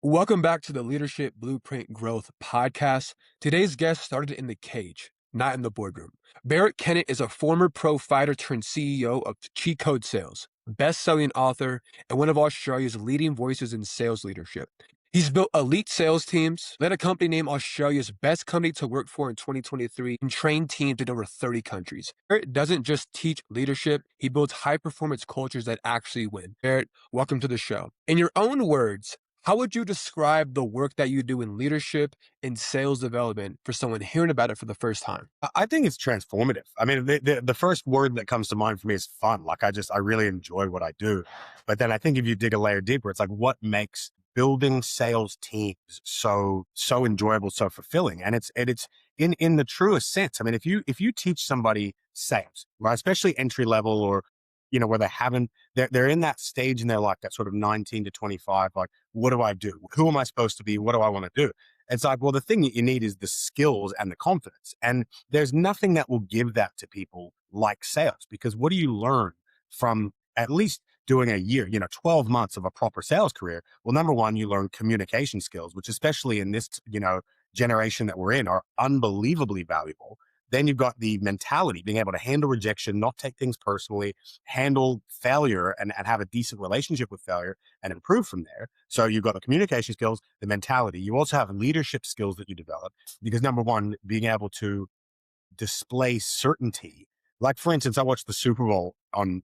Welcome back to the Leadership Blueprint Growth Podcast. Today's guest started in the cage, not in the boardroom. Barrett Kennett is a former pro fighter turned CEO of Cheat Code Sales, best-selling author, and one of Australia's leading voices in sales leadership. He's built elite sales teams, led a company named Australia's best company to work for in 2023, and trained teams in over 30 countries. Barrett doesn't just teach leadership, he builds high-performance cultures that actually win. Barrett, welcome to the show. In your own words, how would you describe the work that you do in leadership and sales development for someone hearing about it for the first time? I think it's transformative. I mean, the first word that comes to mind for me is fun. Like I really enjoy what I do. But then I think if you dig a layer deeper, it's like what makes building sales teams so enjoyable, so fulfilling. And it's in the truest sense. I mean, if you teach somebody sales, right, especially entry level or where they're in that stage in their life, that sort of 19 to 25, like, what do I do? Who am I supposed to be? What do I want to do? It's like, well, the thing that you need is the skills and the confidence. And there's nothing that will give that to people like sales, because what do you learn from at least doing a year, 12 months of a proper sales career? Well, number one, you learn communication skills, which especially in this, generation that we're in are unbelievably valuable. Then you've got the mentality, being able to handle rejection, not take things personally, handle failure and have a decent relationship with failure and improve from there. So you've got the communication skills, the mentality. You also have leadership skills that you develop because number one, being able to display certainty. Like for instance, I watched the Super Bowl on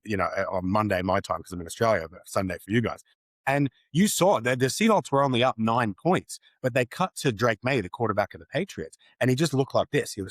Monday, my time, because I'm in Australia, but Sunday for you guys. And you saw that the Seahawks were only up 9 points, but they cut to Drake May, the quarterback of the Patriots, and he just looked like this. He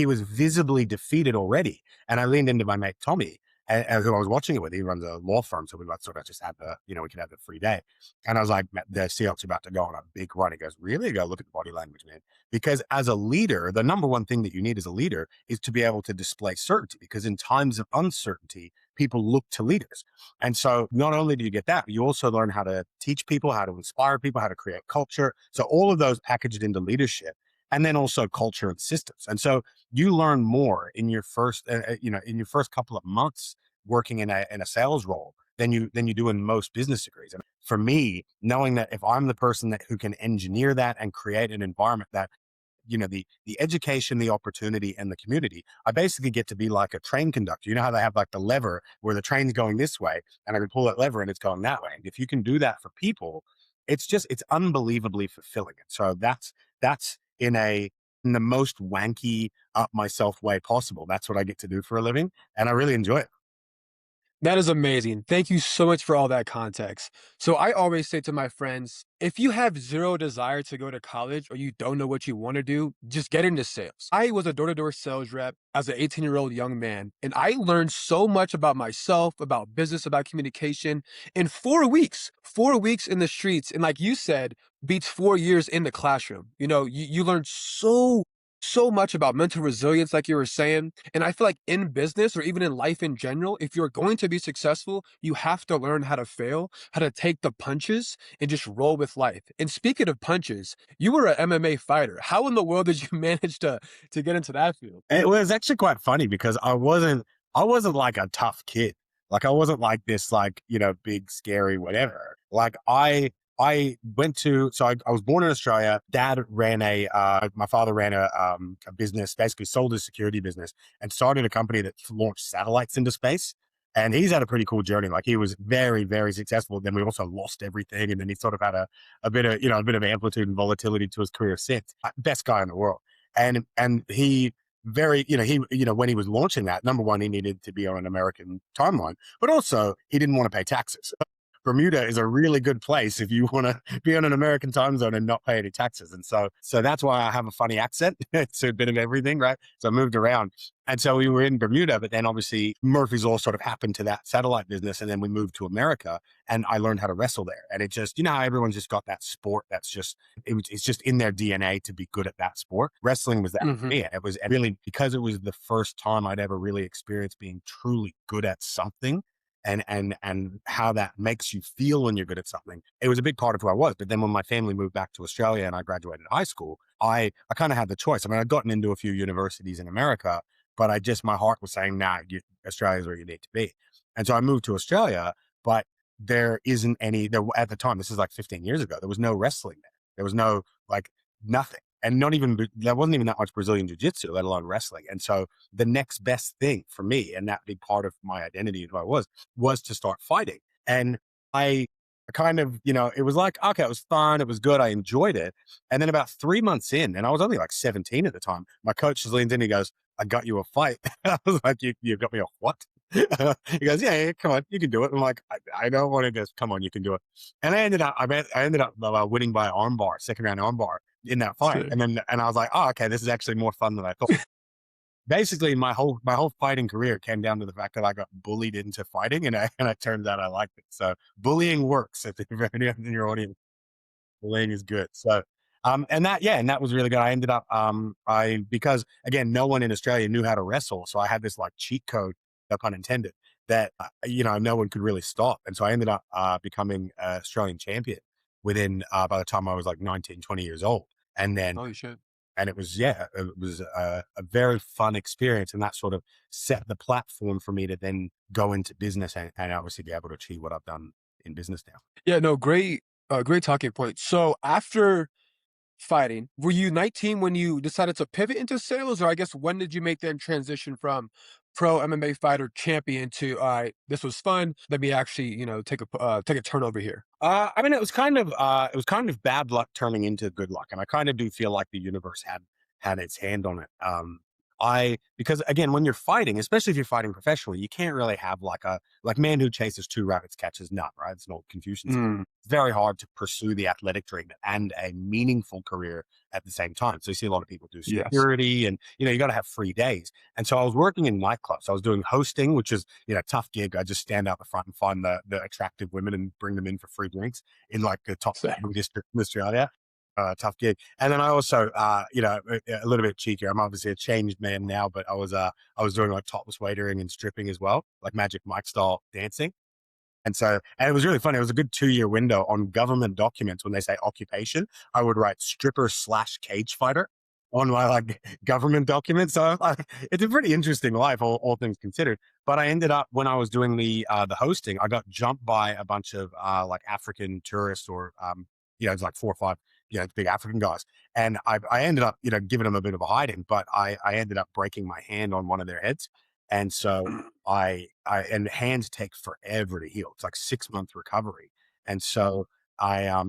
was visibly defeated already. And I leaned into my mate, Tommy, who I was watching it with. He runs a law firm. So we like sort of just had we could have the free day. And I was like, the Seahawks are about to go on a big run. He goes, really? I go, look at the body language, man. Because as a leader, the number one thing that you need as a leader is to be able to display certainty, because in times of uncertainty, people look to leaders. And so not only do you get that, but you also learn how to teach people, how to inspire people, how to create culture. So all of those packaged into leadership. And then also culture and systems. And so you learn more in your first, in your first couple of months working in a sales role than you do in most business degrees. And for me, knowing that if I'm the person who can engineer that and create an environment that, the education, the opportunity, and the community, I basically get to be like a train conductor. You know how they have like the lever where the train's going this way, and I can pull that lever and it's going that way. And if you can do that for people, it's unbelievably fulfilling. And so that's in the most wanky up myself way possible. That's what I get to do for a living. And I really enjoy it. That is amazing. Thank you so much for all that context. So I always say to my friends, if you have zero desire to go to college or you don't know what you want to do, just get into sales. I was a door-to-door sales rep as an 18-year-old young man, and I learned so much about myself, about business, about communication in 4 weeks. 4 weeks in the streets. And like you said, beats 4 years in the classroom. You learn so much about mental resilience, like you were saying. And I feel like in business or even in life in general, if you're going to be successful, you have to learn how to fail, how to take the punches and just roll with life. And speaking of punches, you were an MMA fighter. How in the world did you manage to get into that field? It was actually quite funny because I wasn't like a tough kid. Like I wasn't like this, like, big, scary, whatever. Like I went to, so I was born in Australia. My father ran a business, basically sold his security business and started a company that launched satellites into space. And he's had a pretty cool journey. Like he was very, very successful. Then we also lost everything. And then he sort of had a bit of amplitude and volatility to his career since. Best guy in the world. And he when he was launching that, number one, he needed to be on an American timeline, but also he didn't want to pay taxes. Bermuda is a really good place if you want to be on an American time zone and not pay any taxes. And so that's why I have a funny accent. It's a bit of everything, right? So I moved around. And so we were in Bermuda, but then obviously Murphy's Law sort of happened to that satellite business. And then we moved to America and I learned how to wrestle there. And it just, how everyone's just got that sport that's it's just in their DNA to be good at that sport. Wrestling was that for me. It was really because it was the first time I'd ever really experienced being truly good at something. And how that makes you feel when you're good at something. It was a big part of who I was. But then when my family moved back to Australia and I graduated high school, I kind of had the choice. I mean, I'd gotten into a few universities in America, but my heart was saying, nah, Australia's where you need to be. And so I moved to Australia, but there isn't any there at the time, this is like 15 years ago, there was no wrestling there. There was no like nothing. And not even there wasn't even that much Brazilian jiu-jitsu, let alone wrestling. And so the next best thing for me, and that big part of my identity and who I was to start fighting. And I kind of, it was like, okay, it was fun, it was good, I enjoyed it. And then about 3 months in, and I was only like 17 at the time, my coach just leans in, he goes, I got you a fight. I was like, you got me a what? He goes, yeah, come on, you can do it. I'm like, I don't want to just come on, you can do it. And I ended up winning by armbar, second round armbar in that fight. Sure. And I was like, oh, okay, this is actually more fun than I thought. Basically, my whole fighting career came down to the fact that I got bullied into fighting, and it turns out I liked it. So bullying works. If anyone in your audience, bullying is good. So, and that was really good. I ended up, because again, no one in Australia knew how to wrestle, so I had this like cheat code, no pun intended, that no one could really stop, and so I ended up becoming Australian champion within by the time I was like 19, 20 years old, and then Oh, you should. and it was it was a very fun experience, and that sort of set the platform for me to then go into business and obviously be able to achieve what I've done in business now. Yeah, no, great talking point. So after fighting, were you 19 when you decided to pivot into sales, or I guess when did you make that transition from pro MMA fighter champion to, all right, this was fun. Let me actually, take a turn over here. I mean, it was kind of bad luck turning into good luck, and I kind of do feel like the universe had its hand on it. I because again, when you're fighting, especially if you're fighting professionally, you can't really have like man who chases two rabbits catches none, right? It's an old Confucian saying. Mm, It's very hard to pursue the athletic dream and a meaningful career at the same time. So you see a lot of people do yes. security, and you got to have free days. And so I was working in nightclubs. I was doing hosting, which is tough gig. I just stand out the front and find the attractive women and bring them in for free drinks in like the top So, district in Australia. Tough gig. And then I also, a little bit cheeky. I'm obviously a changed man now, but I was doing like topless waitering and stripping as well, like Magic Mike style dancing. And it was really funny. It was a good 2 year window on government documents. When they say occupation, I would write stripper slash cage fighter on my like government documents. So like, it's a pretty interesting life, all things considered. But I ended up when I was doing the hosting, I got jumped by a bunch of like African tourists or it's like 4 or 5 big African guys, and I ended up giving them a bit of a hiding, but I ended up breaking my hand on one of their heads, and so and hands take forever to heal. It's like 6 month recovery. And so I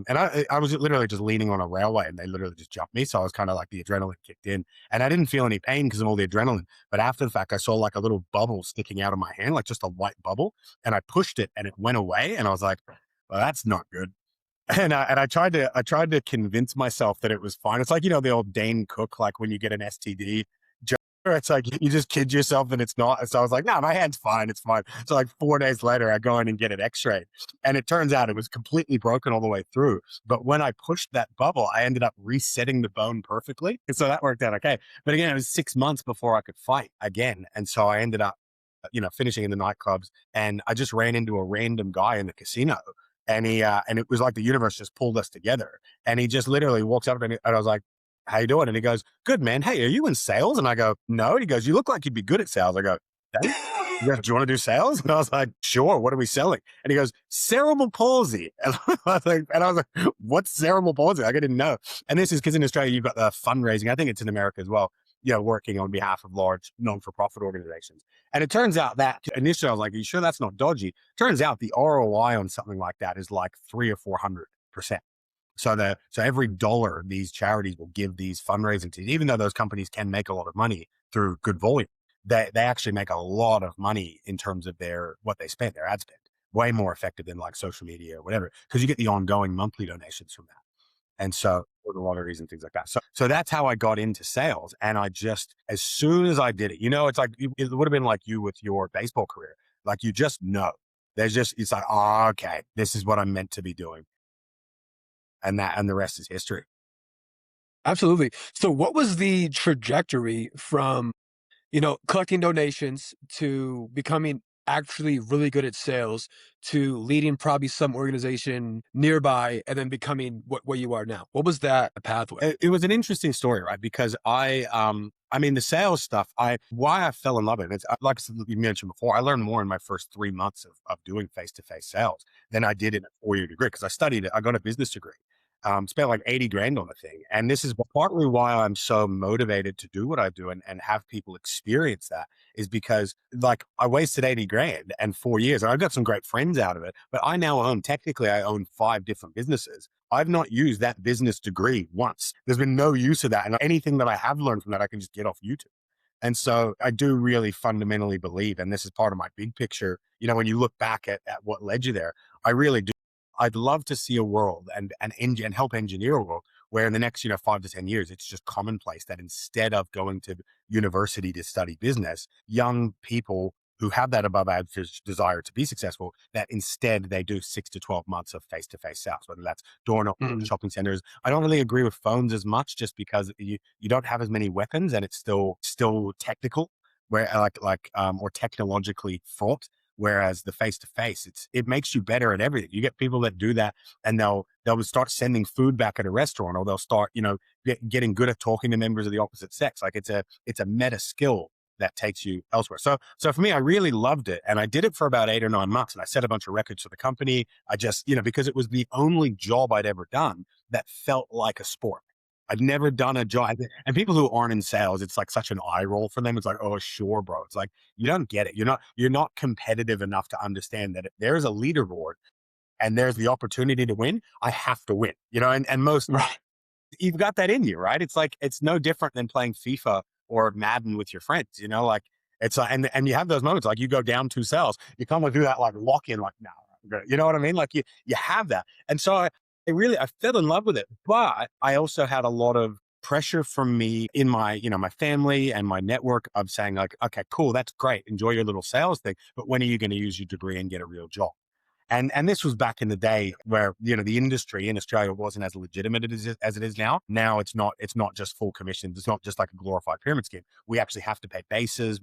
was literally just leaning on a railway and they literally just jumped me. So I was kind of like the adrenaline kicked in and I didn't feel any pain because of all the adrenaline. But after the fact, I saw like a little bubble sticking out of my hand, like just a white bubble. And I pushed it and it went away. And I was like, well, that's not good. And I tried to convince myself that it was fine. It's like, the old Dane Cook, like when you get an STD, it's like you just kid yourself that it's not. So I was like, no, my hand's fine. It's fine. So like 4 days later, I go in and get it x-rayed. And it turns out it was completely broken all the way through. But when I pushed that bubble, I ended up resetting the bone perfectly. And so that worked out okay. But again, it was 6 months before I could fight again. And so I ended up, finishing in the nightclubs. And I just ran into a random guy in the casino. And it was like the universe just pulled us together. And he just literally walks up and I was like, how you doing? And he goes, good, man. Hey, are you in sales? And I go, no. And he goes, you look like you'd be good at sales. I go, thanks. He goes, do you want to do sales? And I was like, sure. What are we selling? And he goes, cerebral palsy. And I was like, what's cerebral palsy? Like, I didn't know. And this is because in Australia, you've got the fundraising. I think it's in America as well, working on behalf of large non-for-profit organizations. And it turns out that initially I was like, are you sure that's not dodgy? Turns out the ROI on something like that is like 300 or 400%. So every dollar these charities will give these fundraising teams, even though those companies can make a lot of money through good volume, they actually make a lot of money in terms of what they spend, their ad spend, way more effective than like social media or whatever, because you get the ongoing monthly donations from that. And so for the lotteries and things like that. So that's how I got into sales. And I just, as soon as I did it, it's like, it would have been like you with your baseball career. Like you just know, it's like, oh, okay, this is what I'm meant to be doing. And the rest is history. absolutely. So what was the trajectory from, collecting donations to becoming actually really good at sales to leading probably some organization nearby and then becoming what you are now? What was that pathway? It was an interesting story, right? Because I mean, the sales stuff, why I fell in love with it, it's like you mentioned before, I learned more in my first 3 months of doing face to face sales than I did in a 4 year degree because I studied it. I got a business degree, spent like 80 grand on the thing. And this is partly why I'm so motivated to do what I do and have people experience that is because like I wasted 80 grand and 4 years. And I've got some great friends out of it, but technically, I own 5 different businesses. I've not used that business degree once. There's been no use of that. And anything that I have learned from that, I can just get off YouTube. And so I do really fundamentally believe, and this is part of my big picture, when you look back at what led you there, I really do. I'd love to see a world and help engineer a world where in the next, 5 to 10 years, it's just commonplace that instead of going to university to study business, young people who have that above average desire to be successful, that instead they do 6 to 12 months of face to face sales, whether that's door knocking at Mm, shopping centers. I don't really agree with phones as much just because you don't have as many weapons and it's still technical, where or technologically fraught. Whereas the face to face, it makes you better at everything. You get people that do that, and they'll start sending food back at a restaurant, or they'll start getting good at talking to members of the opposite sex. Like it's a meta skill that takes you elsewhere. So for me, I really loved it, and I did it for about 8 or 9 months, and I set a bunch of records for the company. I just because it was the only job I'd ever done that felt like a sport. I've never done a job, and people who aren't in sales, it's like such an eye roll for them. It's like, oh, sure, bro. It's like you don't get it. You're not competitive enough to understand that if there is a leaderboard and there's the opportunity to win, I have to win. And most right. you've got that in you, right? It's like it's no different than playing FIFA or Madden with your friends. Like it's and you have those moments like you go down 2 cells, you come and do that like lock in, like no, you know what I mean? Like you have that, and so I fell in love with it, but I also had a lot of pressure from me in my family and my network of saying like, okay, cool, that's great, enjoy your little sales thing, but when are you going to use your degree and get a real job? And this was back in the day where the industry in Australia wasn't as legitimate as it is now. Now it's not just full commissions. It's not just like a glorified pyramid scheme. We actually have to pay bases.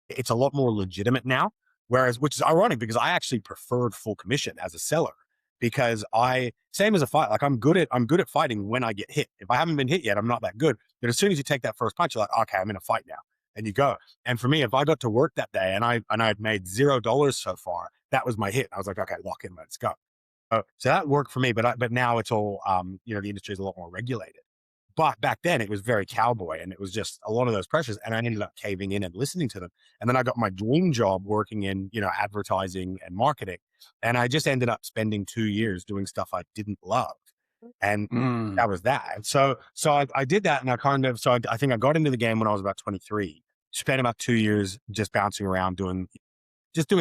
It's a lot more legitimate now. Whereas, which is ironic because I actually preferred full commission as a seller because same as a fight, like I'm good at fighting when I get hit. If I haven't been hit yet, I'm not that good. But as soon as you take that first punch, you're like, okay, I'm in a fight now. And you go. And for me, if I got to work that day and I'd made $0 so far, that was my hit. I was like, okay, lock in, let's go. So that worked for me, but now it's all the industry is a lot more regulated. But back then it was very cowboy and it was just a lot of those pressures. And I ended up caving in and listening to them. And then I got my dream job working in, advertising and marketing. And I just ended up spending 2 years doing stuff I didn't love. And Mm, that was that. And so I did that and I think I got into the game when I was about 23, spent about 2 years just bouncing around doing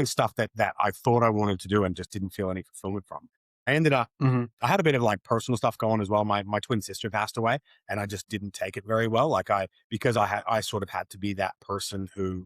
stuff that I thought I wanted to do and just didn't feel any fulfillment from. I ended up mhm, I had a bit of like personal stuff going as well. My twin sister passed away and I just didn't take it very well. Because I sort of had to be that person who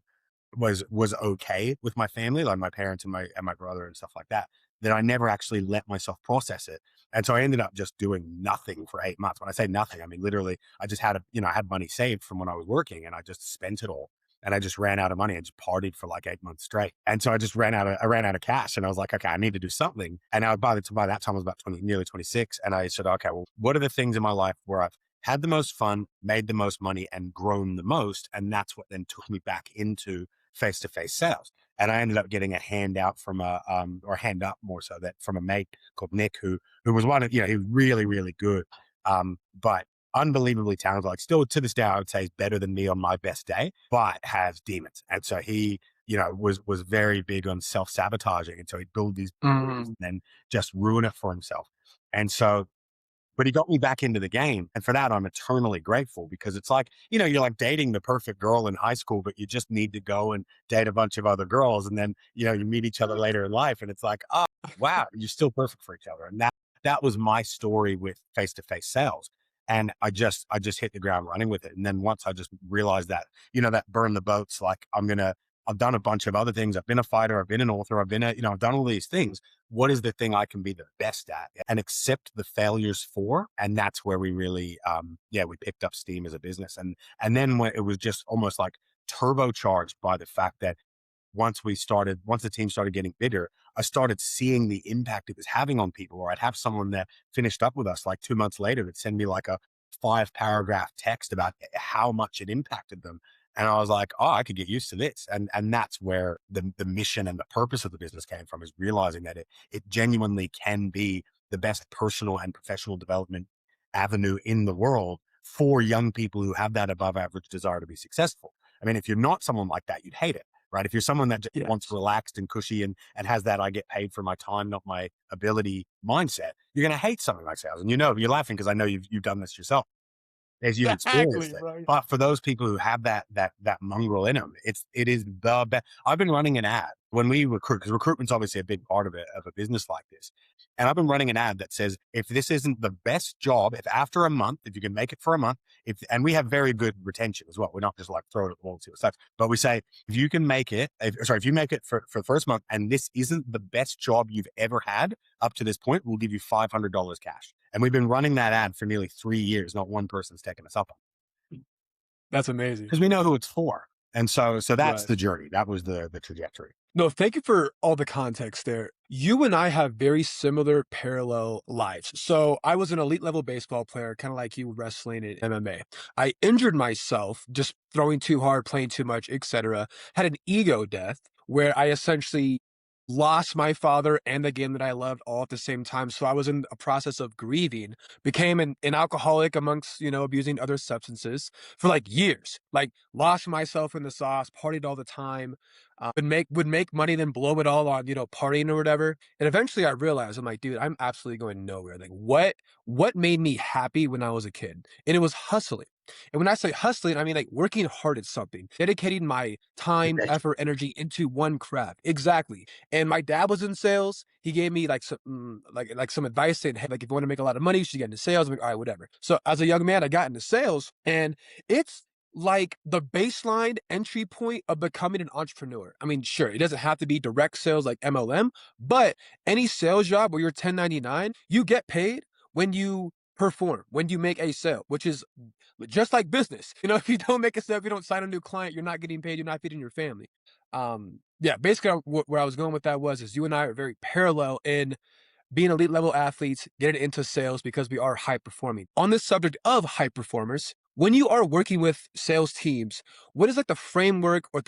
was okay with my family, like my parents and my brother and stuff like that, that I never actually let myself process it. And so I ended up just doing nothing for 8 months. When I say nothing, I mean literally I just I had money saved from when I was working and I just spent it all. And I just ran out of money and just partied for like 8 months straight. And so I ran out of cash and I was like, okay, I need to do something. And by that time I was about 20, nearly 26. And I said, okay, well, what are the things in my life where I've had the most fun, made the most money and grown the most? And that's what then took me back into face to face sales. And I ended up getting a handout from or hand up more so that from a mate called Nick, who was one of, he was really, really good. But unbelievably talented. Like still to this day, I would say he's better than me on my best day, but has demons. And so he, was very big on self sabotaging. And so he'd build these mm, and then just ruin it for himself. And so but he got me back into the game. And for that, I'm eternally grateful because it's like, you're like dating the perfect girl in high school, but you just need to go and date a bunch of other girls. And then, you meet each other later in life. And it's like, oh, wow, you're still perfect for each other. And that was my story with face to face sales. And I just hit the ground running with it. And then once I just realized that, that burn the boats, like I've done a bunch of other things. I've been a fighter. I've been an author. I've done all these things. What is the thing I can be the best at and accept the failures for? And that's where we really, we picked up steam as a business. And then when it was just almost like turbocharged by the fact that once the team started getting bigger, I started seeing the impact it was having on people. Or I'd have someone that finished up with us like 2 months later that send me like a 5 paragraph text about how much it impacted them. And I was like, oh, I could get used to this. And that's where the mission and the purpose of the business came from, is realizing that it genuinely can be the best personal and professional development avenue in the world for young people who have that above average desire to be successful. I mean, if you're not someone like that, you'd hate it, right? If you're someone that just wants Yes. relaxed and cushy and has that I get paid for my time, not my ability mindset, you're going to hate something like sales. And you're laughing because I know you've done this yourself as you've Exactly, experienced it. bro. But for those people who have that mongrel in them, it is the best. I've been running an ad when we recruit, because recruitment's obviously a big part of it, of a business like this. And I've been running an ad that says, if this isn't the best job, if after a month, if you can make it for a month, and we have very good retention as well. We're not just like throw it at the wall and see what sucks. But we say, if you can make it, if you make it for the first month and this isn't the best job you've ever had up to this point, we'll give you $500 cash. And we've been running that ad for nearly 3 years. Not one person's taken us up on it That's amazing. because we know who it's for. And so that's Right. the journey. That was the trajectory. No, thank you for all the context there. You and I have very similar parallel lives. So I was an elite level baseball player, kind of like you, wrestling and MMA. I injured myself just throwing too hard, playing too much, etc. Had an ego death where I essentially lost my father and the game that I loved all at the same time. So I was in a process of grieving, became an alcoholic amongst, abusing other substances for like years, like lost myself in the sauce, partied all the time, would make money, then blow it all on, partying or whatever. And eventually I realized, I'm like, dude, I'm absolutely going nowhere. Like what made me happy when I was a kid? And it was hustling. And when I say hustling, I mean like working hard at something, dedicating my time, Okay. effort, energy into one craft. Exactly. And my dad was in sales. He gave me like some advice saying, hey, like if you want to make a lot of money, you should get into sales. I'm like, all right, whatever. So as a young man, I got into sales, and it's like the baseline entry point of becoming an entrepreneur. I mean, sure, it doesn't have to be direct sales like MLM, but any sales job where you're 1099, you get paid when you perform, when you make a sale, which is just like business. If you don't make a sale, if you don't sign a new client, you're not getting paid, you're not feeding your family. Yeah, basically where I was going with that is you and I are very parallel in being elite level athletes, getting into sales because we are high performing. On this subject of high performers, when you are working with sales teams, what is like the framework or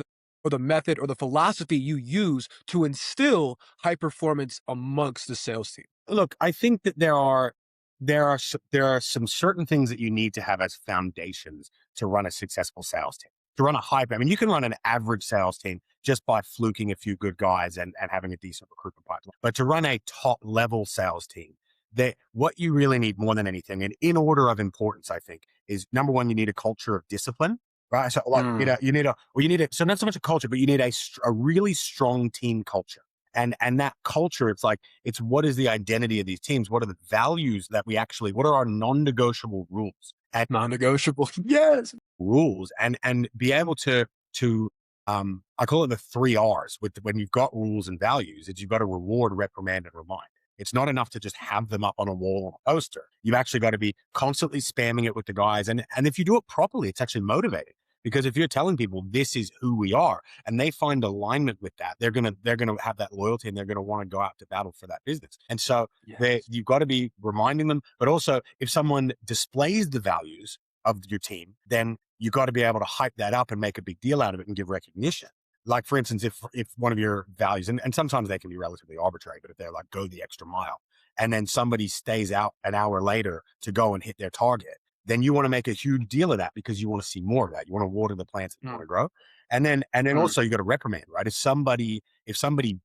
the method or the philosophy you use to instill high performance amongst the sales team? Look, I think that there are some certain things that you need to have as foundations to run a successful sales team. To run a I mean, you can run an average sales team just by fluking a few good guys and having a decent recruitment pipeline. But to run a top level sales team, that what you really need more than anything, and in order of importance, I think, is number one, you need a culture of discipline. Right. So like Mm, so not so much a culture, but you need a really strong team culture. And that culture, it's what is the identity of these teams? What are the values that what are our non-negotiable rules? And non-negotiable. Yes. be able to I call it the 3 R's when you've got rules and values, is you've got to reward, reprimand, and remind. It's not enough to just have them up on a wall on a poster. You've actually got to be constantly spamming it with the guys. And if you do it properly, it's actually motivating. Because if you're telling people this is who we are and they find alignment with that, they're gonna have that loyalty and they're gonna want to go out to battle for that business. And so Yes. you've got to be reminding them, but also if someone displays the values of your team, then you got to be able to hype that up and make a big deal out of it and give recognition. Like for instance, if one of your values, and sometimes they can be relatively arbitrary, but if they're like go the extra mile, and then somebody stays out an hour later to go and hit their target, then you want to make a huge deal of that because you want to see more of that. You want to water the plants that you want Mm, to grow. And then mm, also you got to reprimand, right? If somebody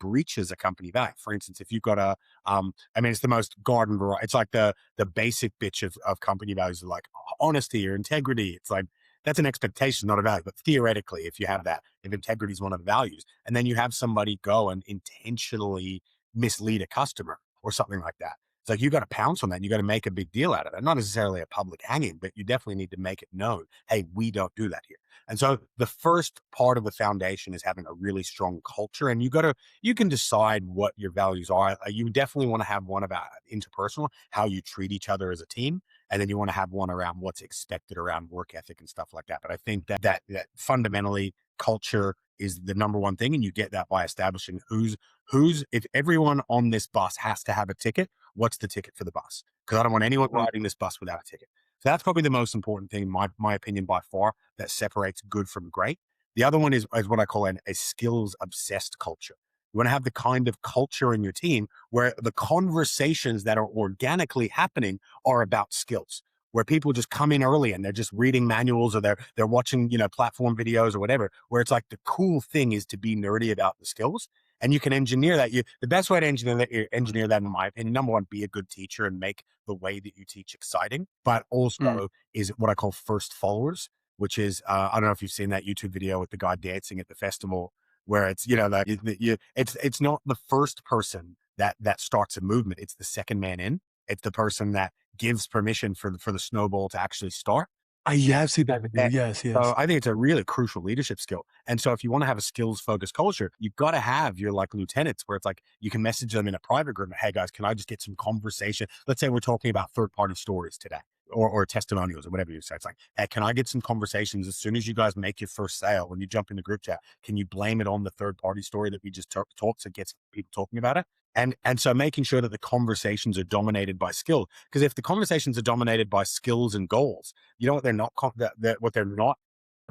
breaches a company value, for instance, if you've got I mean, it's the most garden variety. It's like the basic bitch of company values, are like honesty or integrity. It's like that's an expectation, not a value. But theoretically, if you have that, if integrity is one of the values, and then you have somebody go and intentionally mislead a customer or something like that, It's like you got to pounce on that. You got to make a big deal out of it. Not necessarily a public hanging, but you definitely need to make it known. Hey, we don't do that here. And so the first part of the foundation is having a really strong culture. And you can decide what your values are. You definitely want to have one about interpersonal, how you treat each other as a team. And then you want to have one around what's expected around work ethic and stuff like that. But I think that fundamentally culture is the number one thing. And you get that by establishing if everyone on this bus has to have a ticket, what's the ticket for the bus? Because I don't want anyone Mm. riding this bus without a ticket. So that's probably the most important thing, in my opinion, by far, that separates good from great. The other one is what I call a skills obsessed culture. You want to have the kind of culture in your team where the conversations that are organically happening are about skills, where people just come in early and they're just reading manuals or they're watching, platform videos or whatever, where it's like the cool thing is to be nerdy about the skills. And you can engineer that. The best way to engineer that, in my opinion, number one, be a good teacher and make the way that you teach exciting, but Mm. also is what I call first followers, which is I don't know if you've seen that YouTube video with the guy dancing at the festival, where it's it's not the first person that starts a movement; it's the second man in. It's the person that gives permission for the snowball to actually start. I have seen that video. And Yes, so yes. I think it's a really crucial leadership skill. And so if you want to have a skills focused culture, you've got to have your like lieutenants where it's like you can message them in a private group. Hey guys, can I just get some conversation? Let's say we're talking about third party stories today or testimonials or whatever you say. It's like, hey, can I get some conversations as soon as you guys make your first sale? When you jump in the group chat, can you blame it on the third party story that we just talked so it gets people talking about it? And so making sure that the conversations are dominated by skill. Because if the conversations are dominated by skills and goals, you know what they're not what they're not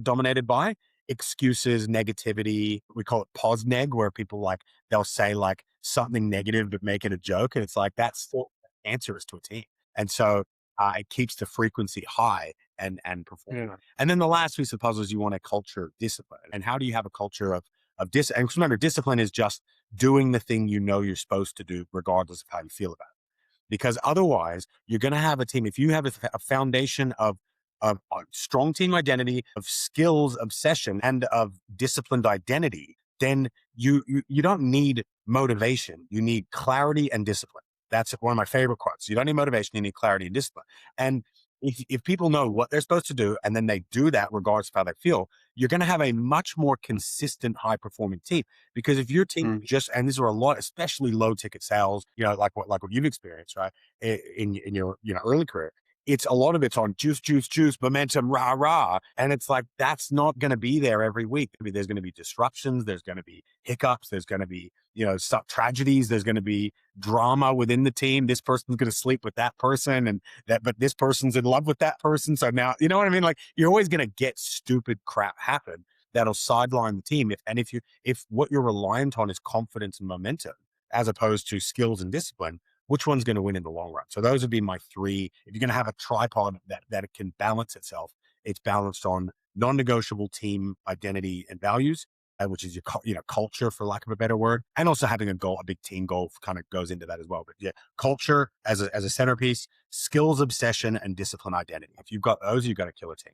dominated by? Excuses, negativity. We call it posneg, where people like they'll say like something negative but make it a joke, and it's like that's still answers to a team. And so it keeps the frequency high and perform. Yeah. And then the last piece of the puzzle is you want a culture of discipline. And how do you have a culture of and remember, discipline is just doing the thing you know you're supposed to do, regardless of how you feel about it, because otherwise you're going to have a team. If you have a foundation of a strong team identity, of skills obsession, and of disciplined identity, then you don't need motivation. You need clarity and discipline. That's one of my favorite quotes. You don't need motivation. You need clarity and discipline. And if people know what they're supposed to do and then they do that regardless of how they feel, you're going to have a much more consistent, high performing team. Because if your team Mm. just, and these are a lot, especially low ticket sales, like what you've experienced, right, in your early career, it's a lot of it's on juice, juice, juice, momentum, rah, rah. And it's like, that's not going to be there every week. I mean, there's going to be disruptions. There's going to be hiccups. There's going to be, stuff, tragedies. There's going to be drama within the team. This person's going to sleep with that person but this person's in love with that person. So now, you know what I mean? Like you're always going to get stupid crap happen that'll sideline the team. If what you're reliant on is confidence and momentum, as opposed to skills and discipline, which one's going to win in the long run? So those would be my three. If you're going to have a tripod that it can balance itself, it's balanced on non-negotiable team identity and values, which is your culture, for lack of a better word, and also having a goal, a big team goal, kind of goes into that as well. But yeah, culture as a centerpiece, skills obsession, and discipline identity. If you've got those, you've got a killer team.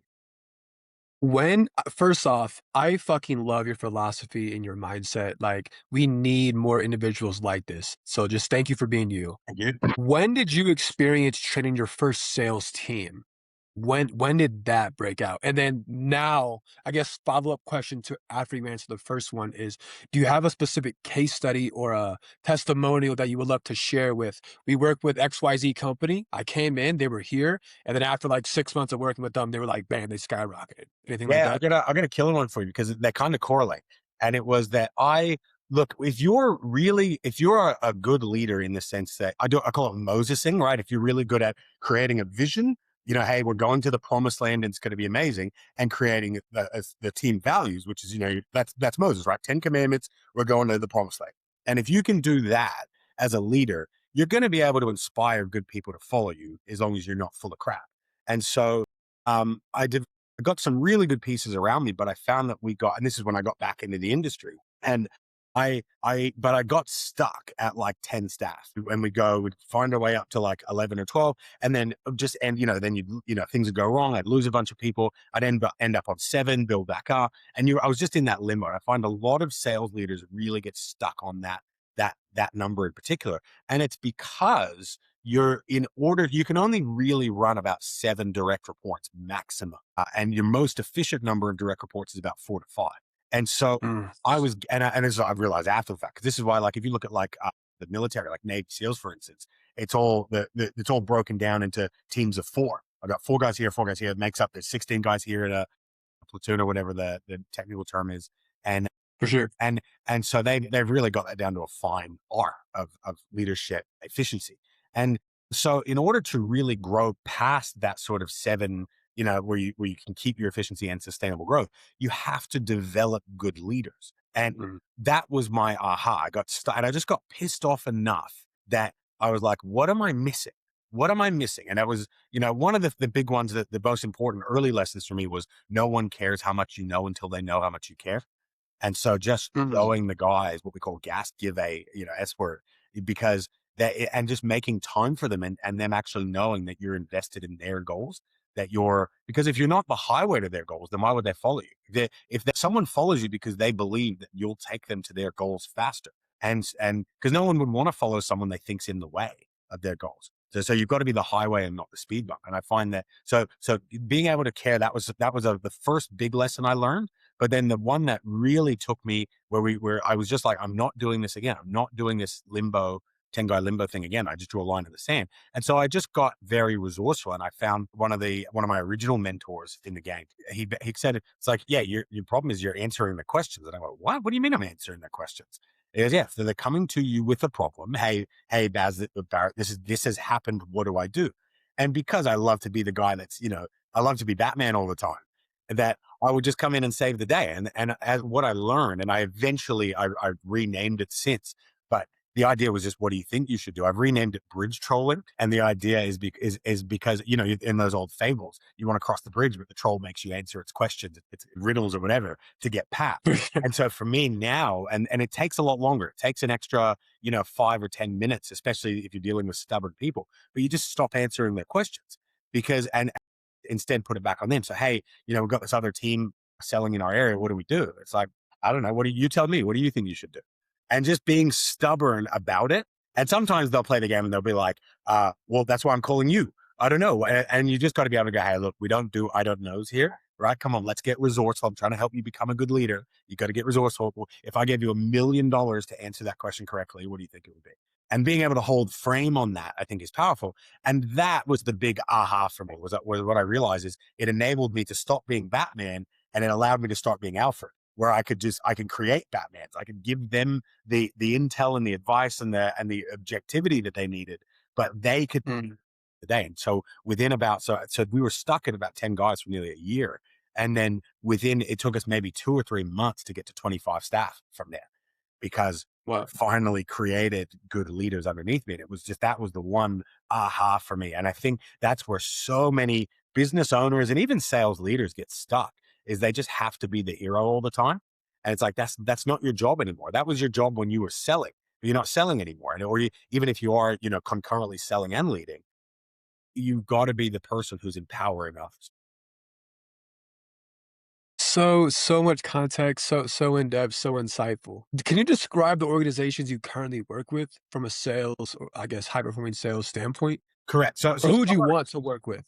First off, I fucking love your philosophy and your mindset. Like, we need more individuals like this. So just thank you for being you. Thank you. When did you experience training your first sales team? When did that break out? And then now, I guess follow-up question to after you answer the first one is, do you have a specific case study or a testimonial that you would love to share with? We work with XYZ company. I came in, they were here, and then after like 6 months of working with them, they were like, bam, they skyrocketed. Anything like Yeah, that? I'm gonna kill one for you because they kind of correlate. And it was that I look, if you're a good leader in the sense that I call it Mosesing, right? If you're really good at creating a vision, hey, we're going to the promised land and it's going to be amazing, and creating the team values, which is, that's Moses, right? 10 commandments, we're going to the promised land. And if you can do that as a leader, you're going to be able to inspire good people to follow you as long as you're not full of crap. And so, I got some really good pieces around me, but I found that and this is when I got back into the industry, and but I got stuck at like 10 staff, and we'd find our way up to like 11 or 12, and then then things would go wrong. I'd lose a bunch of people. I'd end up on 7, build back up. And I was just in that limbo. I find a lot of sales leaders really get stuck on that number in particular. And it's because you can only really run about 7 direct reports maximum. And your most efficient number of direct reports is about 4 to 5. And so Mm, and as I've realized after the fact, 'cause this is why, like, if you look at like the military, like Navy SEALs, for instance, it's all broken down into teams of four. I got 4 guys here, 4 guys here. It makes up there's 16 guys here in a platoon or whatever the technical term is. And for sure. and and so they've really got that down to a fine art of leadership efficiency. And so in order to really grow past that sort of 7, where you can keep your efficiency and sustainable growth, you have to develop good leaders. And Mm, that was my aha. And I just got pissed off enough that I was like, what am I missing? What am I missing? And that was, one of the big ones, that the most important early lessons for me was, no one cares how much you know until they know how much you care. And so just mm, showing the guys what we call gas give a, S word, because and just making time for them, and them actually knowing that you're invested in their goals, because if you're not the highway to their goals, then why would they follow you? If someone follows you because they believe that you'll take them to their goals faster, and because no one would want to follow someone they think's in the way of their goals. So you've got to be the highway and not the speed bump. And I find that, so being able to care, the first big lesson I learned. But then the one that really took me, where I was just like, I'm not doing this again. I'm not doing this 10 guy limbo thing again. I just drew a line in the sand. And so I just got very resourceful, and I found one of my original mentors in the game. He said, it's like, yeah, your problem is you're answering the questions. And I go, what? What do you mean I'm answering the questions? He goes, yeah, so they're coming to you with a problem. Hey, Barrett, this has happened. What do I do? And because I love to be the guy I love to be Batman all the time, that I would just come in and save the day. And as what I learned, and I've renamed it since, but the idea was just, what do you think you should do? I've renamed it bridge trolling. And the idea is because, in those old fables, you want to cross the bridge, but the troll makes you answer its questions, its riddles or whatever, to get past. for sure. And so for me now, and it takes a lot longer, it takes an extra, 5 or 10 minutes, especially if you're dealing with stubborn people, but you just stop answering their questions, because, and instead put it back on them. So, hey, we've got this other team selling in our area. What do we do? It's like, I don't know. What do you tell me? What do you think you should do? And just being stubborn about it. And sometimes they'll play the game and they'll be like, well, that's why I'm calling you. I don't know. And you just got to be able to go, hey, look, we don't do I don't knows here. Right? Come on, let's get resourceful. I'm trying to help you become a good leader. You got to get resourceful. Well, if I gave you $1 million to answer that question correctly, what do you think it would be? And being able to hold frame on that, I think, is powerful. And that was the big aha for me. Was what I realized is, it enabled me to stop being Batman, and it allowed me to start being Alfred, where I can create Batmans. I could give them the intel and the advice and the objectivity that they needed, but they could Mm, the day. And so within so we were stuck at about 10 guys for nearly a year. And then it took us maybe 2 or 3 months to get to 25 staff from there, because wow. finally created good leaders underneath me. And that was the one aha for me. And I think that's where so many business owners and even sales leaders get stuck, is they just have to be the hero all the time. And it's like, that's not your job anymore. That was your job when you were selling. You're not selling anymore. Even if you are, concurrently selling and leading, you've got to be the person who's empowering others. So much context, so in depth, so insightful. Can you describe the organizations you currently work with from a sales, or I guess high performing sales standpoint? Correct. So, Or so who would you want to work with?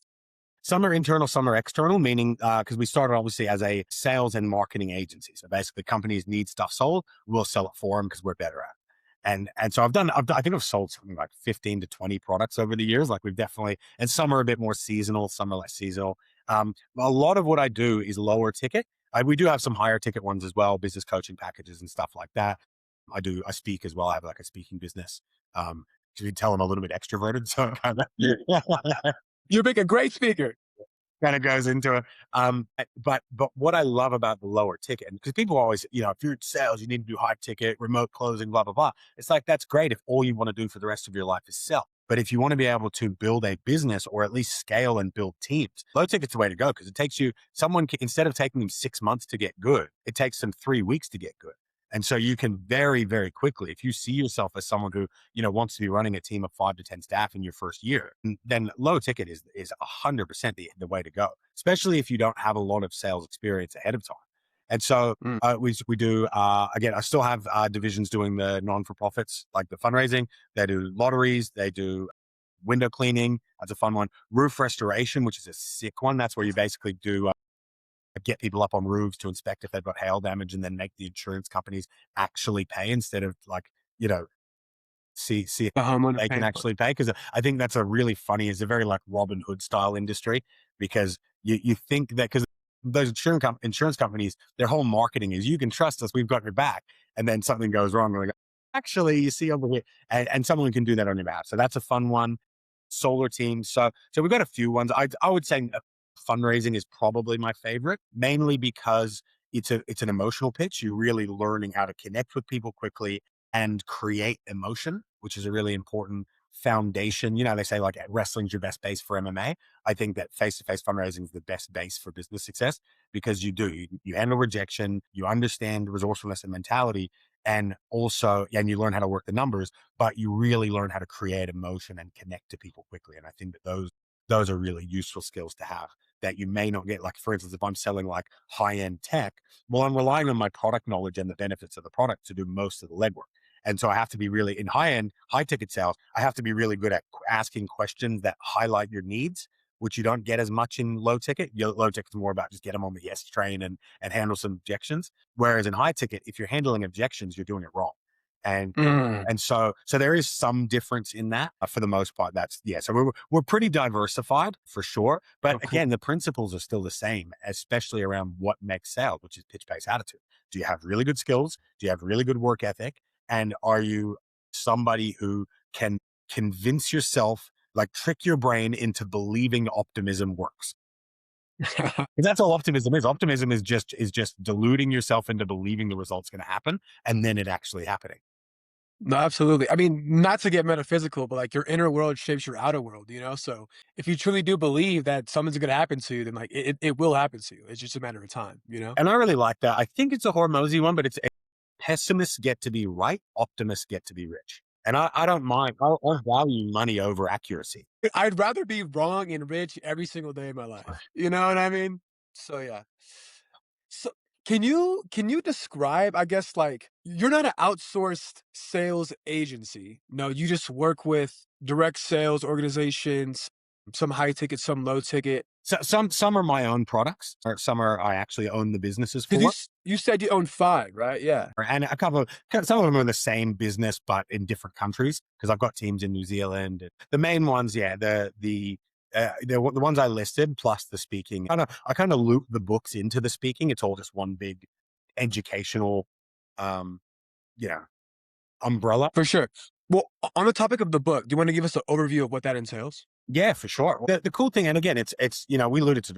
some are internal, some are external, meaning, because we started obviously as a sales and marketing agency. So basically, companies need stuff sold, we'll sell it for them because we're better at it. And so I think I've sold something like 15 to 20 products over the years. Like, we've definitely, and some are a bit more seasonal, some are less seasonal. A lot of what I do is lower ticket. We do have some higher ticket ones as well, business coaching packages and stuff like that. I speak as well. I have like a speaking business. You can tell I'm a little bit extroverted. So kind of, You make a great speaker. kind of goes into it. But what I love about the lower ticket, and because people always, if you're in sales, you need to do high ticket, remote closing, blah, blah, blah. It's like, that's great if all you want to do for the rest of your life is sell. But if you want to be able to build a business, or at least scale and build teams, low ticket's the way to go, because it takes instead of taking them 6 months to get good, it takes them 3 weeks to get good. And so you can very, very quickly, if you see yourself as someone who, wants to be running a team of 5 to 10 staff in your first year, then low ticket is 100% the way to go, especially if you don't have a lot of sales experience ahead of time. And so Mm, we do, again, I still have divisions doing the non-for-profits, like the fundraising. They do lotteries, they do Window cleaning, that's a fun one. Roof restoration, which is a sick one. That's where you basically do get people up on roofs to inspect if they've got hail damage and then make the insurance companies actually pay instead of like, you know, see if The homeowner they can paying for it. actually pay. Because I think that's a really funny, it's a very like Robin Hood style industry because you think that because those insurance companies, their whole marketing is you can trust us, we've got your back. And then something goes wrong. They're like, actually, you see over here, and someone can do that on your behalf. So that's a fun one. Solar teams. So we've got a few ones. I would say fundraising is probably my favorite, mainly because it's an emotional pitch. You're really learning how to connect with people quickly and create emotion, which is a really important foundation. You know, they say like wrestling's your best base for MMA. I think that face-to-face fundraising is the best base for business success because you handle rejection, you understand resourcefulness and mentality, and also, and you learn how to work the numbers, but you really learn how to create emotion and connect to people quickly. And I think that those are really useful skills to have that you may not get. Like, for instance, if I'm selling like high-end tech, well, I'm relying on my product knowledge and the benefits of the product to do most of the legwork. And so I have to be really in high ticket sales. I have to be really good at asking questions that highlight your needs, which you don't get as much in low ticket. Low ticket is more about just get them on the yes train and handle some objections. Whereas in high ticket, if you're handling objections, you're doing it wrong. And Mm, so there is some difference in that. For the most part, that's yeah. So we're pretty diversified for sure. But oh, again, cool. the principles are still the same, especially around what makes sales, which is pitch based attitude. Do you have really good skills? Do you have really good work ethic? And are you somebody who can convince yourself, like trick your brain into believing optimism works? 'Cause that's all optimism is. Optimism is just deluding yourself into believing the result's going to happen and then it actually happening. No, absolutely. I mean, not to get metaphysical, but like your inner world shapes your outer world, you know? So if you truly do believe that something's gonna happen to you, then like it will happen to you. It's just a matter of time, you know? And I really like that. I think it's a Hormozy one, but it's pessimists get to be right, optimists get to be rich. And I don't mind. I'll value money over accuracy. I'd rather be wrong and rich every single day of my life. You know what I mean? So yeah. So can you describe, I guess, like you're not an outsourced sales agency. No, you just work with direct sales organizations, some high ticket, some low ticket. So some are my own products, or some are I actually own the businesses 'Cause you for. s you said you own 5, right? Yeah. And a couple of some of them are in the same business, but in different countries because I've got teams in New Zealand. The main ones, yeah, the ones I listed plus the speaking. I kind of loop the books into the speaking. It's all just one big educational, um, yeah, umbrella. For sure. Well, on the topic of the book, do you wanna give us an overview of what that entails? Yeah, for sure. The cool thing, and again, it's we alluded to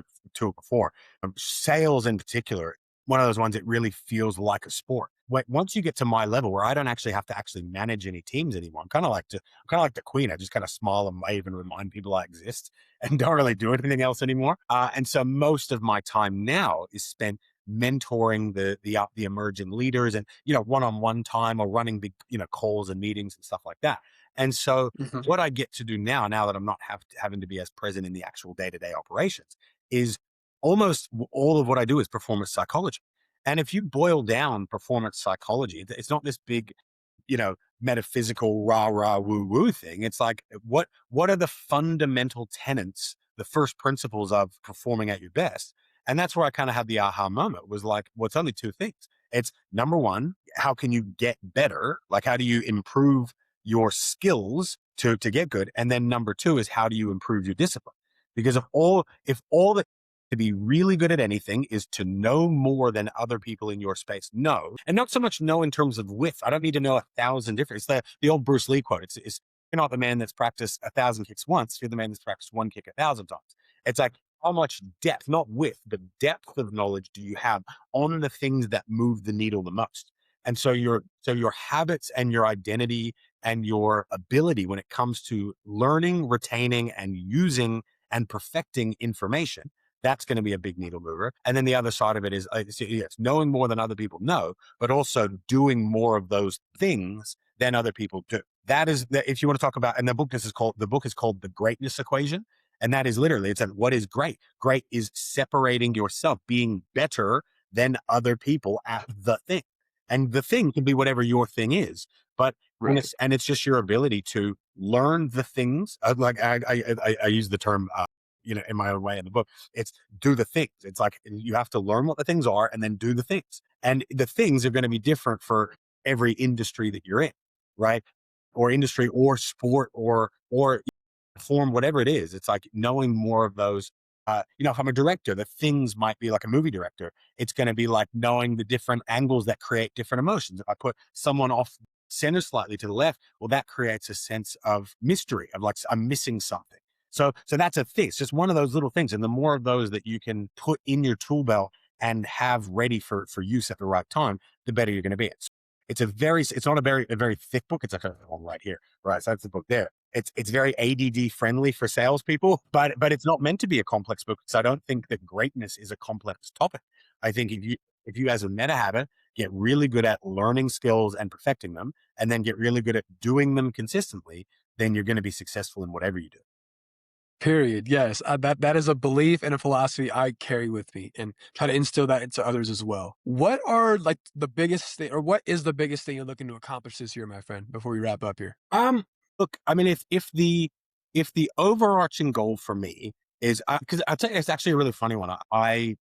it before. Sales in particular, one of those ones that really feels like a sport. Once you get to my level, where I don't actually have to actually manage any teams anymore, I'm kind of like the queen. I just kind of smile and wave and remind people I exist, and don't really do anything else anymore. And so most of my time now is spent mentoring the emerging leaders, and one on one time or running big calls and meetings and stuff like that. And so Mhm. what I get to do now that I'm not having to be as present in the actual day-to-day operations, is almost all of what I do is performance psychology. And if you boil down performance psychology, it's not this big, metaphysical rah rah woo woo thing. It's like what are the fundamental tenets, the first principles of performing at your best? And that's where I kind of had the aha moment. Was like, well, it's only two things. It's number one, how can you get better? Like, how do you improve your skills to get good? And then number two is how do you improve your discipline? Because if all that to be really good at anything is to know more than other people in your space know, and not so much know in terms of width. I don't need to know 1,000 different. It's the old Bruce Lee quote. It's you're not the man that's practiced 1,000 kicks once. You're the man that's practiced one kick 1,000 times. It's like how much depth, not width, but depth of knowledge do you have on the things that move the needle the most? And so your habits and your identity and your ability when it comes to learning, retaining, and using and perfecting information, that's going to be a big needle mover. And then the other side of it is, yes, knowing more than other people know, but also doing more of those things than other people do. That is, if you want to talk about, and the book is called The Greatness Equation. And that is literally, it's what is great? Great is separating yourself, being better than other people at the thing. And the thing can be whatever your thing is. But and Right. it's just your ability to learn the things. Like I use the term, in my own way in the book. It's do the things. It's like you have to learn what the things are and then do the things. And the things are going to be different for every industry that you're in, right? Or industry or sport or form, whatever it is. It's like knowing more of those. If I'm a director, the things might be like a movie director. It's going to be like knowing the different angles that create different emotions. If I put someone off center slightly to the left, well, that creates a sense of mystery, of like I'm missing something. So that's a thing. It's just one of those little things. And the more of those that you can put in your tool belt and have ready for use at the right time, the better you're going to be. It's not a very thick book. It's like a one right here, right? So that's the book there. It's very ADD friendly for salespeople, but it's not meant to be a complex book. So I don't think that greatness is a complex topic. I think if you as a meta habit get really good at learning skills and perfecting them, and then get really good at doing them consistently, then you're going to be successful in whatever you do. Period. Yes, that is a belief and a philosophy I carry with me, and try to instill that into others as well. What are like the biggest thing, or what is the biggest thing you're looking to accomplish this year, my friend? Before we wrap up here. Look, I mean, if the overarching goal for me is, because I'll tell you, it's actually a really funny one. I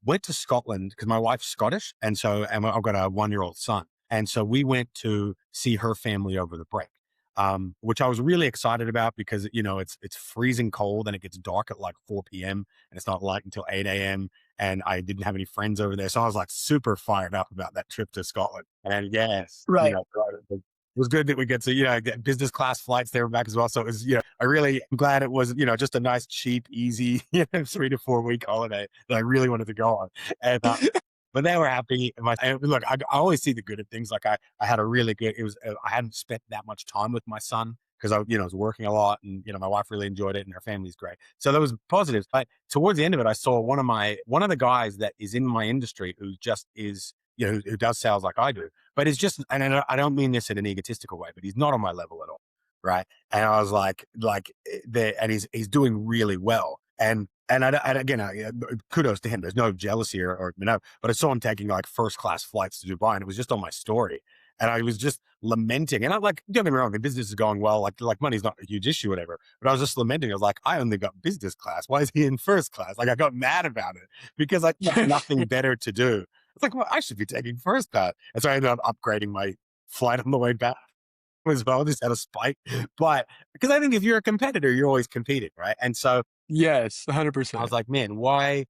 went to Scotland because my wife's Scottish, and I've got a 1-year-old son, and so we went to see her family over the break, which I was really excited about because it's freezing cold and it gets dark at like 4 p.m. and it's not light until 8 a.m. And I didn't have any friends over there, so I was like super fired up about that trip to Scotland. And yes, Right. it was good that we get to, get business class flights there and back as well. So it was, I really am glad it was, just a nice, cheap, easy, 3 to 4 week holiday that I really wanted to go on. And, but they were happy. And look, I always see the good in things. Like I had a really good, I hadn't spent that much time with my son because I was working a lot, and, my wife really enjoyed it and her family's great. So there was positives. But towards the end of it, I saw one of the guys that is in my industry who just is, who does sales like I do, but it's just, and I don't mean this in an egotistical way, but he's not on my level at all, right? And I was and he's doing really well, and again, kudos to him. There's no jealousy but I saw him taking like first class flights to Dubai, and it was just on my story, and I was just lamenting. And I'm like, don't get me wrong, the business is going well, like money's not a huge issue, whatever. But I was just lamenting. I was like, I only got business class. Why is he in first class? Like I got mad about it because I had nothing better to do. It's like, well, I should be taking first class. And so I ended up upgrading my flight on the way back as well, just out of spite. But because I think if you're a competitor, you're always competing, right? And so Yes, I was 100%. like, man, why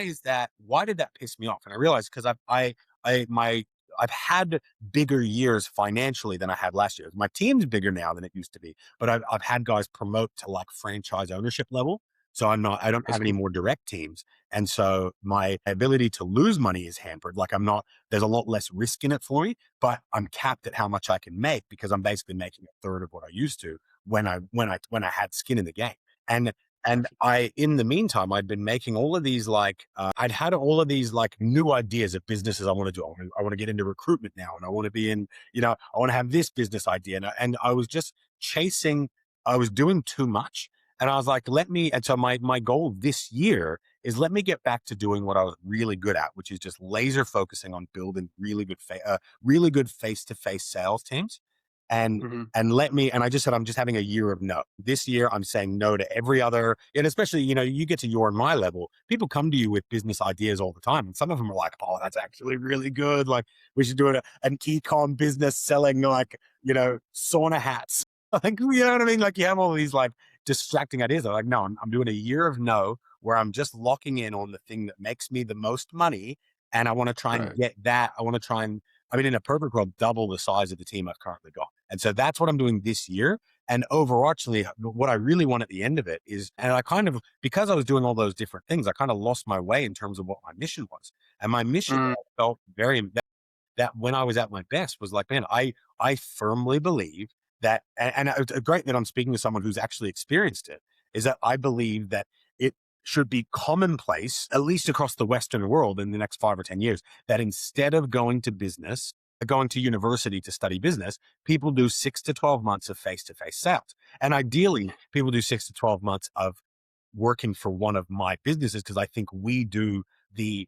is that? Why did that piss me off? And I realized because I've had bigger years financially than I had last year. My team's bigger now than it used to be, but I've had guys promote to like franchise ownership level. So I don't That's have any cool. more direct teams. And so my ability to lose money is hampered. Like there's a lot less risk in it for me, but I'm capped at how much I can make because I'm basically making a third of what I used to when I had skin in the game. And and Gotcha. in the meantime, I'd been making all of these I'd had all of these like new ideas of businesses I want to do. I want to get into recruitment now, and I want to be in, I want to have this business idea, and I was just chasing. I was doing too much, and I was like, And so my goal this year is let me get back to doing what I was really good at, which is just laser focusing on building really good face to face sales teams, and Mhm. and I just said, I'm just having a year of no. This year, I'm saying no to every other, and especially, you get to your and my level, people come to you with business ideas all the time. And some of them are like, oh, that's actually really good. Like, we should do an e-com business selling like, sauna hats. Like, you know what I mean? Like, you have all these like distracting ideas. I'm like, no, I'm doing a year of no, where I'm just locking in on the thing that makes me the most money. And I want to try and Right. get that. I want to try and, I mean, in a perfect world, double the size of the team I've currently got. And so that's what I'm doing this year. And overarchingly, what I really want at the end of it is, and I kind of, because I was doing all those different things, I kind of lost my way in terms of what my mission was. And my mission Mm, felt that when I was at my best was like, man, I firmly believe that, and it's great that I'm speaking to someone who's actually experienced it, is that I believe that it should be commonplace, at least across the Western world in the next 5 or 10 years, that instead of going to university to study business, people do 6 to 12 months of face to face sales. And ideally, people do 6 to 12 months of working for one of my businesses because I think we do the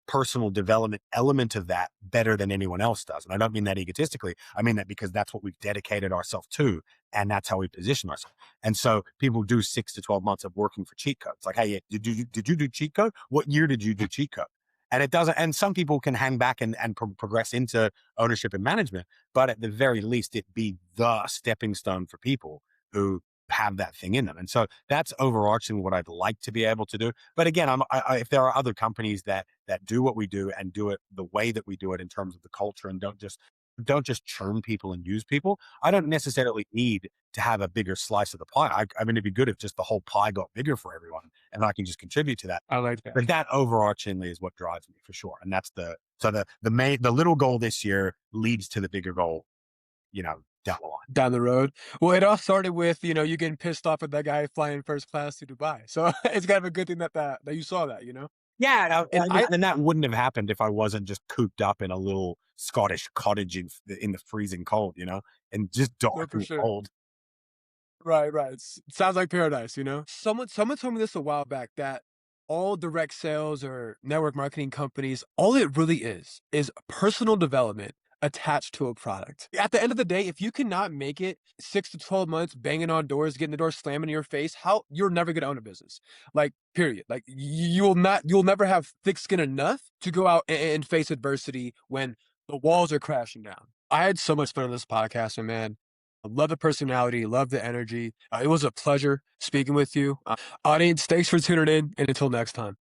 personal development element of that better than anyone else does. And I don't mean that egotistically. I mean that because that's what we've dedicated ourselves to, and that's how we position ourselves. And so people do 6 to 12 months of working for cheat codes. Like, hey, did you do cheat code? What year did you do cheat code? And it doesn't. And some people can hang back and progress into ownership and management, but at the very least, it be the stepping stone for people who have that thing in them. And so that's overarching what I'd like to be able to do. But again, if there are other companies that do what we do and do it the way that we do it in terms of the culture, and don't just churn people and use people, I don't necessarily need to have a bigger slice of the pie. I mean, it'd be good if just the whole pie got bigger for everyone, and I can just contribute to that. I like that. But that overarchingly is what drives me for sure. And that's the little goal this year leads to the bigger goal, down the line. Down the road. Well, it all started with, you getting pissed off at that guy flying first class to Dubai. So it's kind of a good thing that you saw that, you know? Yeah, And I and that wouldn't have happened if I wasn't just cooped up in a little Scottish cottage in the freezing cold, and just no, dark for and sure. cold. Right, right. Sounds like paradise, you know? Someone told me this a while back that all direct sales or network marketing companies, all it really is personal development attached to a product. At the end of the day, if you cannot make it 6 to 12 months banging on doors, getting the door slamming in your face, how you're never going to own a business. Like period. Like you'll never have thick skin enough to go out and face adversity when the walls are crashing down. I had so much fun on this podcast, and man, I love the personality, love the energy. It was a pleasure speaking with you. Audience, thanks for tuning in, and until next time.